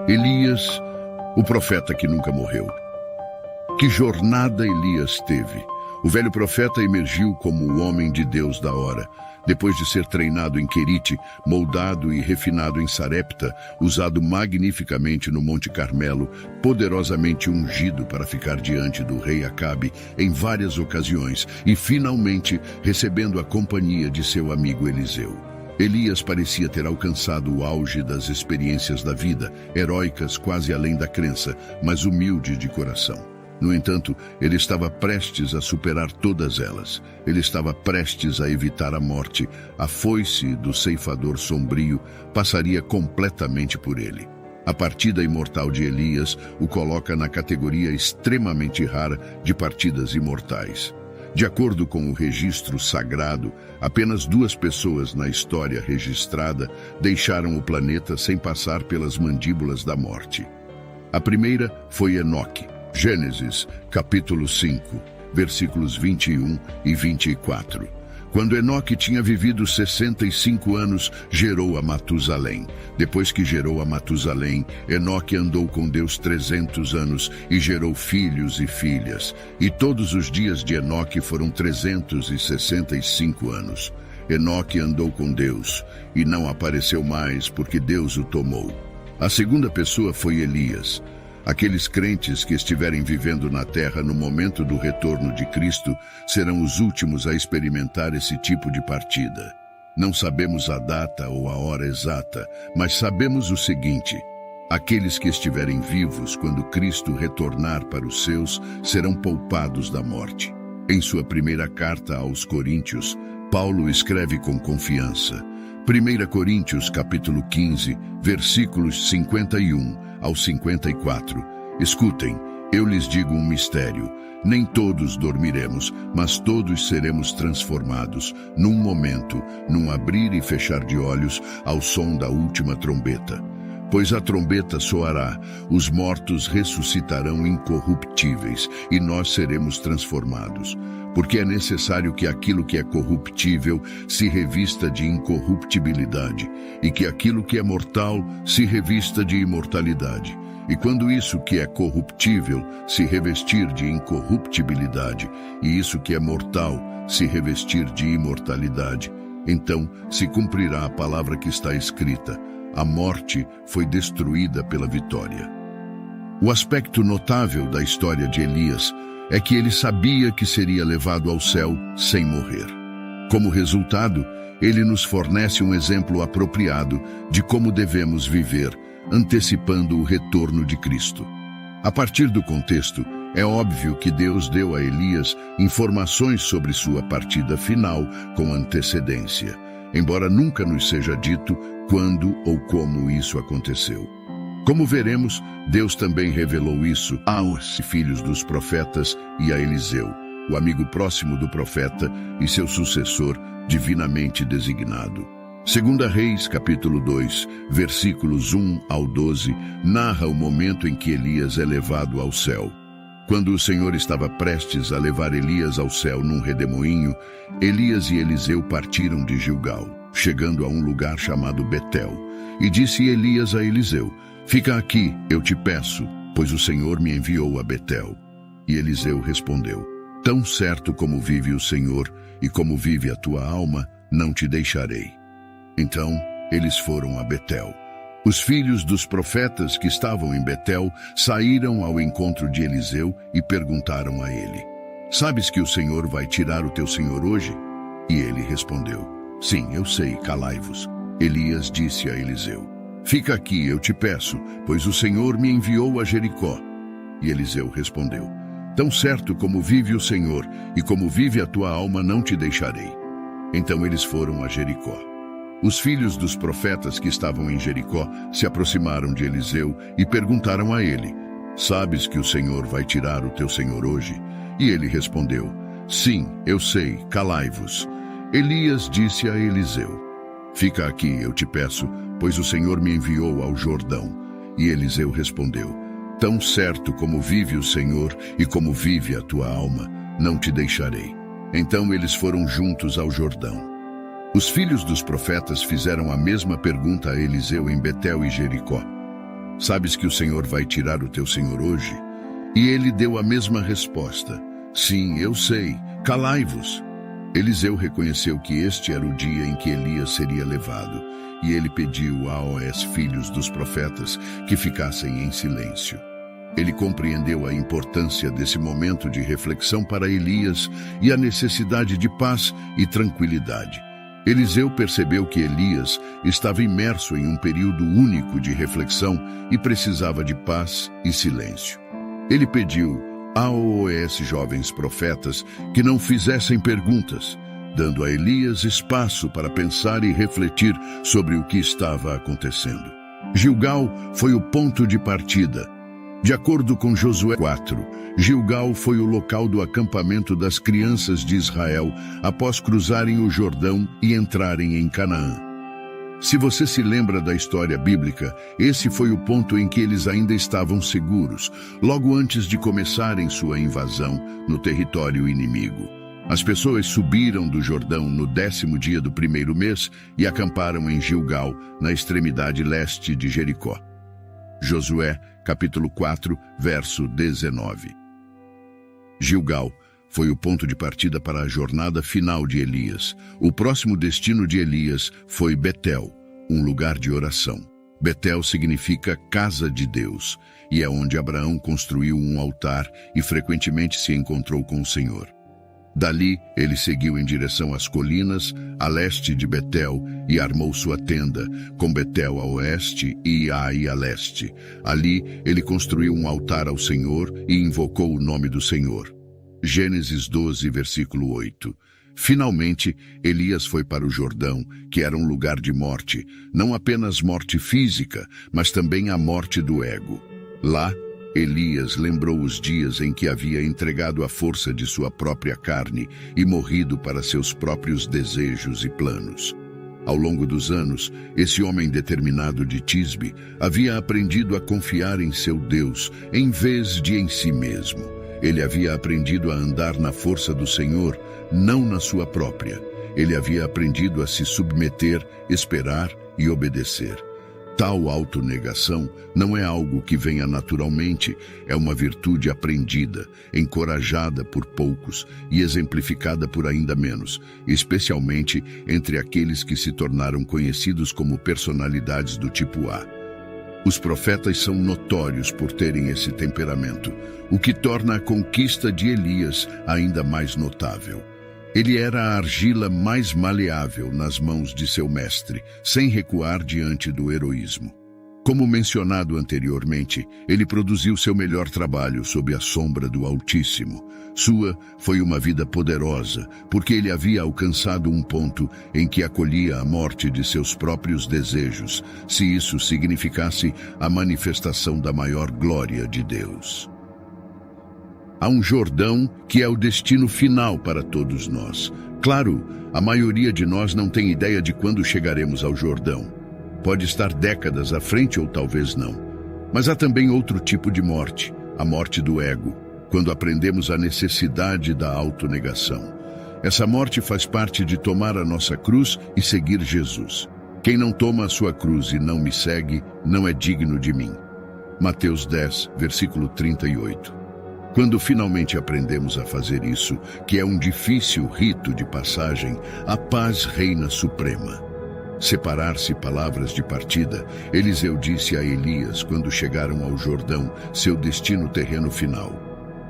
Elias, o profeta que nunca morreu. Que jornada Elias teve! O velho profeta emergiu como o homem de Deus da hora. Depois de ser treinado em Querite, moldado e refinado em Sarepta, usado magnificamente no Monte Carmelo, poderosamente ungido para ficar diante do rei Acabe em várias ocasiões e, finalmente, recebendo a companhia de seu amigo Eliseu. Elias parecia ter alcançado o auge das experiências da vida, heróicas quase além da crença, mas humilde de coração. No entanto, ele estava prestes a superar todas elas. Ele estava prestes a evitar a morte. A foice do ceifador sombrio passaria completamente por ele. A partida imortal de Elias o coloca na categoria extremamente rara de partidas imortais. De acordo com o registro sagrado, apenas 2 pessoas na história registrada deixaram o planeta sem passar pelas mandíbulas da morte. A primeira foi Enoque. Gênesis, capítulo 5, versículos 21 e 24. Quando Enoque tinha vivido 65 anos, gerou a Matusalém. Depois que gerou a Matusalém, Enoque andou com Deus 300 anos e gerou filhos e filhas. E todos os dias de Enoque foram 365 anos. Enoque andou com Deus e não apareceu mais porque Deus o tomou. A segunda pessoa foi Elias. Aqueles crentes que estiverem vivendo na terra no momento do retorno de Cristo serão os últimos a experimentar esse tipo de partida. Não sabemos a data ou a hora exata, mas sabemos o seguinte: aqueles que estiverem vivos quando Cristo retornar para os seus serão poupados da morte. Em sua primeira carta aos Coríntios, Paulo escreve com confiança. 1 Coríntios capítulo 15, versículos 51 ao 54. Escutem, eu lhes digo um mistério. Nem todos dormiremos, mas todos seremos transformados, num momento, num abrir e fechar de olhos, ao som da última trombeta. Pois a trombeta soará, os mortos ressuscitarão incorruptíveis, e nós seremos transformados. Porque é necessário que aquilo que é corruptível se revista de incorruptibilidade, e que aquilo que é mortal se revista de imortalidade. E quando isso que é corruptível se revestir de incorruptibilidade, e isso que é mortal se revestir de imortalidade, então se cumprirá a palavra que está escrita: a morte foi destruída pela vitória. O aspecto notável da história de Elias é que ele sabia que seria levado ao céu sem morrer. Como resultado, ele nos fornece um exemplo apropriado de como devemos viver, antecipando o retorno de Cristo. A partir do contexto, é óbvio que Deus deu a Elias informações sobre sua partida final com antecedência, embora nunca nos seja dito quando ou como isso aconteceu. Como veremos, Deus também revelou isso aos filhos dos profetas e a Eliseu, o amigo próximo do profeta e seu sucessor divinamente designado. 2 Reis, capítulo 2, versículos 1 ao 12, narra o momento em que Elias é levado ao céu. Quando o Senhor estava prestes a levar Elias ao céu num redemoinho, Elias e Eliseu partiram de Gilgal, chegando a um lugar chamado Betel. E disse Elias a Eliseu: fica aqui, eu te peço, pois o Senhor me enviou a Betel. E Eliseu respondeu: tão certo como vive o Senhor e como vive a tua alma, não te deixarei. Então eles foram a Betel. Os filhos dos profetas que estavam em Betel saíram ao encontro de Eliseu e perguntaram a ele: sabes que o Senhor vai tirar o teu senhor hoje? E ele respondeu: sim, eu sei, calai-vos. Elias disse a Eliseu: fica aqui, eu te peço, pois o Senhor me enviou a Jericó. E Eliseu respondeu: tão certo como vive o Senhor e como vive a tua alma, não te deixarei. Então eles foram a Jericó. Os filhos dos profetas que estavam em Jericó se aproximaram de Eliseu e perguntaram a ele: sabes que o Senhor vai tirar o teu senhor hoje? E ele respondeu: sim, eu sei, calai-vos. Elias disse a Eliseu: fica aqui, eu te peço, pois o Senhor me enviou ao Jordão. E Eliseu respondeu: tão certo como vive o Senhor e como vive a tua alma, não te deixarei. Então eles foram juntos ao Jordão. Os filhos dos profetas fizeram a mesma pergunta a Eliseu em Betel e Jericó. sabes que o Senhor vai tirar o teu senhor hoje? E ele deu a mesma resposta: sim, eu sei, calai-vos. Eliseu reconheceu que este era o dia em que Elias seria levado, e ele pediu aos filhos dos profetas que ficassem em silêncio. Ele compreendeu a importância desse momento de reflexão para Elias e a necessidade de paz e tranquilidade. Eliseu percebeu que Elias estava imerso em um período único de reflexão e precisava de paz e silêncio. Ele pediu aos jovens profetas que não fizessem perguntas, dando a Elias espaço para pensar e refletir sobre o que estava acontecendo. Gilgal foi o ponto de partida. De acordo com Josué 4, Gilgal foi o local do acampamento das crianças de Israel após cruzarem o Jordão e entrarem em Canaã. Se você se lembra da história bíblica, esse foi o ponto em que eles ainda estavam seguros, logo antes de começarem sua invasão no território inimigo. As pessoas subiram do Jordão no 10º dia do primeiro mês e acamparam em Gilgal, na extremidade leste de Jericó. Josué, capítulo 4, verso 19. Gilgal foi o ponto de partida para a jornada final de Elias. O próximo destino de Elias foi Betel, um lugar de oração. Betel significa casa de Deus, e é onde Abraão construiu um altar e frequentemente se encontrou com o Senhor. Dali, ele seguiu em direção às colinas, a leste de Betel, e armou sua tenda, com Betel a oeste e Ai a leste. Ali, ele construiu um altar ao Senhor e invocou o nome do Senhor. Gênesis 12, versículo 8. Finalmente, Elias foi para o Jordão, que era um lugar de morte, não apenas morte física, mas também a morte do ego. Lá, Elias lembrou os dias em que havia entregado a força de sua própria carne e morrido para seus próprios desejos e planos. Ao longo dos anos, esse homem determinado de Tisbe havia aprendido a confiar em seu Deus, em vez de em si mesmo. Ele havia aprendido a andar na força do Senhor, não na sua própria. Ele havia aprendido a se submeter, esperar e obedecer. Tal autonegação não é algo que venha naturalmente, é uma virtude aprendida, encorajada por poucos e exemplificada por ainda menos, especialmente entre aqueles que se tornaram conhecidos como personalidades do tipo A. Os profetas são notórios por terem esse temperamento, o que torna a conquista de Elias ainda mais notável. Ele era a argila mais maleável nas mãos de seu mestre, sem recuar diante do heroísmo. Como mencionado anteriormente, ele produziu seu melhor trabalho sob a sombra do Altíssimo. Sua foi uma vida poderosa, porque ele havia alcançado um ponto em que acolhia a morte de seus próprios desejos, se isso significasse a manifestação da maior glória de Deus. Há um Jordão que é o destino final para todos nós. Claro, a maioria de nós não tem ideia de quando chegaremos ao Jordão. Pode estar décadas à frente ou talvez não. Mas há também outro tipo de morte, a morte do ego, quando aprendemos a necessidade da autonegação. Essa morte faz parte de tomar a nossa cruz e seguir Jesus. Quem não toma a sua cruz e não me segue, não é digno de mim. Mateus 10, versículo 38. Quando finalmente aprendemos a fazer isso, que é um difícil rito de passagem, a paz reina suprema. Separar-se palavras de partida, Eliseu disse a Elias quando chegaram ao Jordão, seu destino terreno final: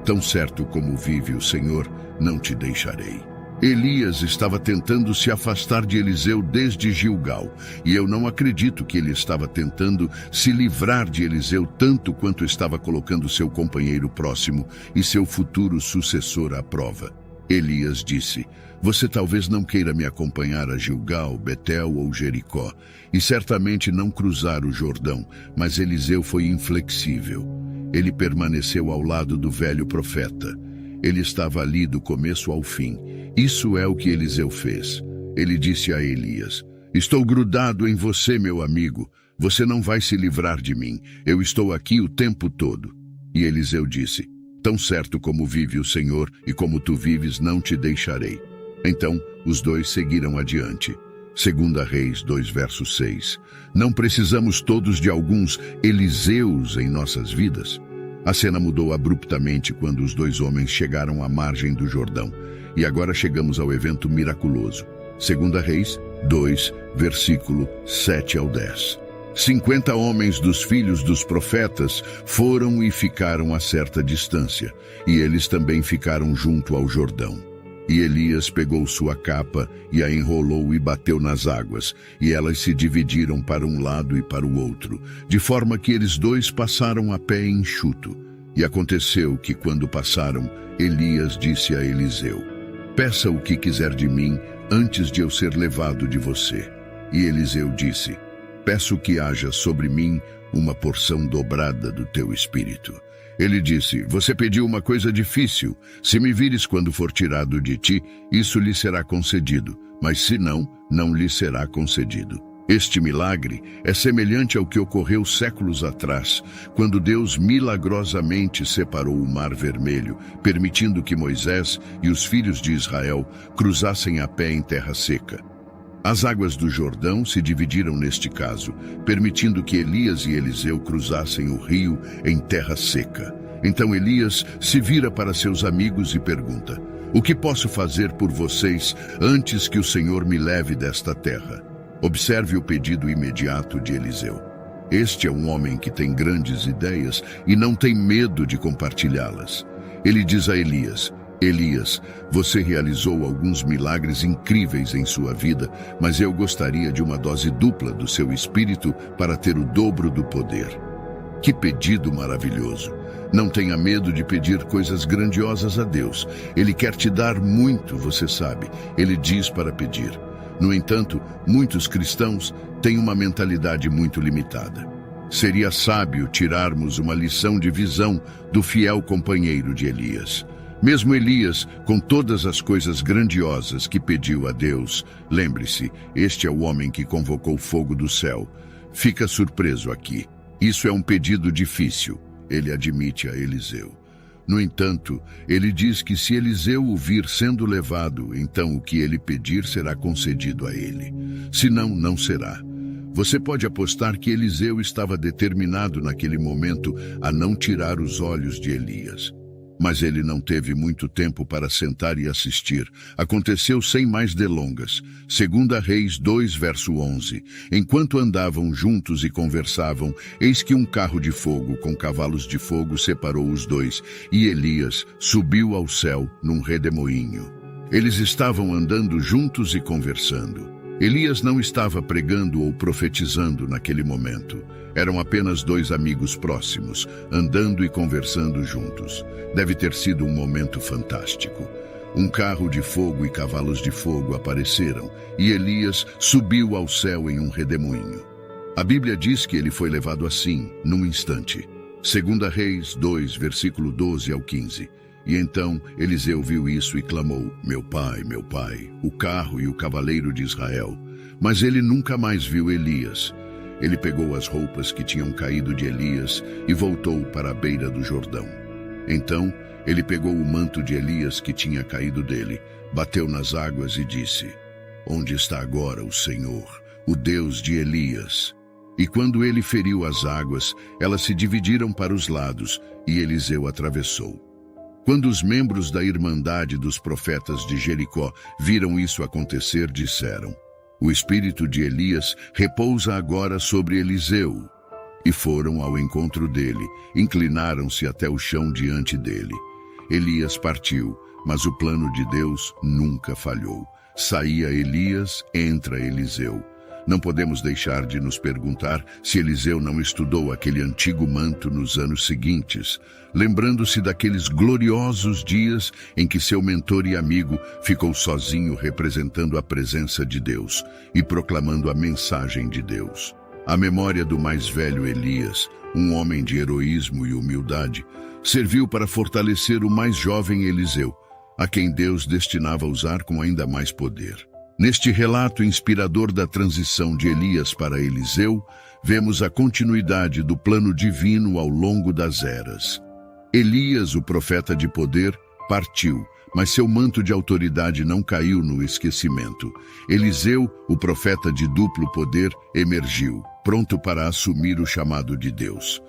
tão certo como vive o Senhor, não te deixarei. Elias estava tentando se afastar de Eliseu desde Gilgal, e eu não acredito que ele estava tentando se livrar de Eliseu tanto quanto estava colocando seu companheiro próximo e seu futuro sucessor à prova. Elias disse: você talvez não queira me acompanhar a Gilgal, Betel ou Jericó, e certamente não cruzar o Jordão, mas Eliseu foi inflexível. Ele permaneceu ao lado do velho profeta. Ele estava ali do começo ao fim. Isso é o que Eliseu fez. Ele disse a Elias: estou grudado em você, meu amigo. Você não vai se livrar de mim. Eu estou aqui o tempo todo. E Eliseu disse: tão certo como vive o Senhor e como tu vives, não te deixarei. Então, os dois seguiram adiante. Segunda Reis 2, verso 6. Não precisamos todos de alguns Eliseus em nossas vidas. A cena mudou abruptamente quando os dois homens chegaram à margem do Jordão. E agora chegamos ao evento miraculoso. Segunda Reis 2, versículo 7 ao 10. 50 homens dos filhos dos profetas foram e ficaram a certa distância, e eles também ficaram junto ao Jordão. E Elias pegou sua capa e a enrolou e bateu nas águas, e elas se dividiram para um lado e para o outro, de forma que eles dois passaram a pé enxuto. E aconteceu que, quando passaram, Elias disse a Eliseu: peça o que quiser de mim antes de eu ser levado de você. E Eliseu disse: peço que haja sobre mim uma porção dobrada do teu espírito. Ele disse: você pediu uma coisa difícil. Se me vires quando for tirado de ti, isso lhe será concedido. Mas se não, não lhe será concedido. Este milagre é semelhante ao que ocorreu séculos atrás, quando Deus milagrosamente separou o Mar Vermelho, permitindo que Moisés e os filhos de Israel cruzassem a pé em terra seca. As águas do Jordão se dividiram neste caso, permitindo que Elias e Eliseu cruzassem o rio em terra seca. Então Elias se vira para seus amigos e pergunta: o que posso fazer por vocês antes que o Senhor me leve desta terra? Observe o pedido imediato de Eliseu. Este é um homem que tem grandes ideias e não tem medo de compartilhá-las. Ele diz a Elias: Elias, você realizou alguns milagres incríveis em sua vida, mas eu gostaria de uma dose dupla do seu espírito para ter o dobro do poder. Que pedido maravilhoso! Não tenha medo de pedir coisas grandiosas a Deus. Ele quer te dar muito, você sabe. Ele diz para pedir. No entanto, muitos cristãos têm uma mentalidade muito limitada. Seria sábio tirarmos uma lição de visão do fiel companheiro de Elias. Mesmo Elias, com todas as coisas grandiosas que pediu a Deus, lembre-se, este é o homem que convocou fogo do céu. Fica surpreso aqui. Isso é um pedido difícil, ele admite a Eliseu. No entanto, ele diz que se Eliseu o vir sendo levado, então o que ele pedir será concedido a ele. Senão, não será. Você pode apostar que Eliseu estava determinado naquele momento a não tirar os olhos de Elias. Mas ele não teve muito tempo para sentar e assistir. Aconteceu sem mais delongas. Segunda Reis 2, verso 11. Enquanto andavam juntos e conversavam, eis que um carro de fogo com cavalos de fogo separou os dois, e Elias subiu ao céu num redemoinho. Eles estavam andando juntos e conversando. Elias não estava pregando ou profetizando naquele momento. Eram apenas dois amigos próximos, andando e conversando juntos. Deve ter sido um momento fantástico. Um carro de fogo e cavalos de fogo apareceram, e Elias subiu ao céu em um redemoinho. A Bíblia diz que ele foi levado assim, num instante. Segunda Reis 2, versículo 12 ao 15. E então Eliseu viu isso e clamou: meu pai, o carro e o cavaleiro de Israel. Mas ele nunca mais viu Elias. Ele pegou as roupas que tinham caído de Elias e voltou para a beira do Jordão. Então ele pegou o manto de Elias que tinha caído dele, bateu nas águas e disse: onde está agora o Senhor, o Deus de Elias? E quando ele feriu as águas, elas se dividiram para os lados, e Eliseu atravessou. Quando os membros da Irmandade dos Profetas de Jericó viram isso acontecer, disseram: o espírito de Elias repousa agora sobre Eliseu. E foram ao encontro dele, inclinaram-se até o chão diante dele. Elias partiu, mas o plano de Deus nunca falhou. Saía Elias, entra Eliseu. Não podemos deixar de nos perguntar se Eliseu não estudou aquele antigo manto nos anos seguintes, lembrando-se daqueles gloriosos dias em que seu mentor e amigo ficou sozinho representando a presença de Deus e proclamando a mensagem de Deus. A memória do mais velho Elias, um homem de heroísmo e humildade, serviu para fortalecer o mais jovem Eliseu, a quem Deus destinava a usar com ainda mais poder. Neste relato inspirador da transição de Elias para Eliseu, vemos a continuidade do plano divino ao longo das eras. Elias, o profeta de poder, partiu, Mas seu manto de autoridade não caiu no esquecimento. Eliseu, o profeta de duplo poder, emergiu, pronto para assumir o chamado de Deus.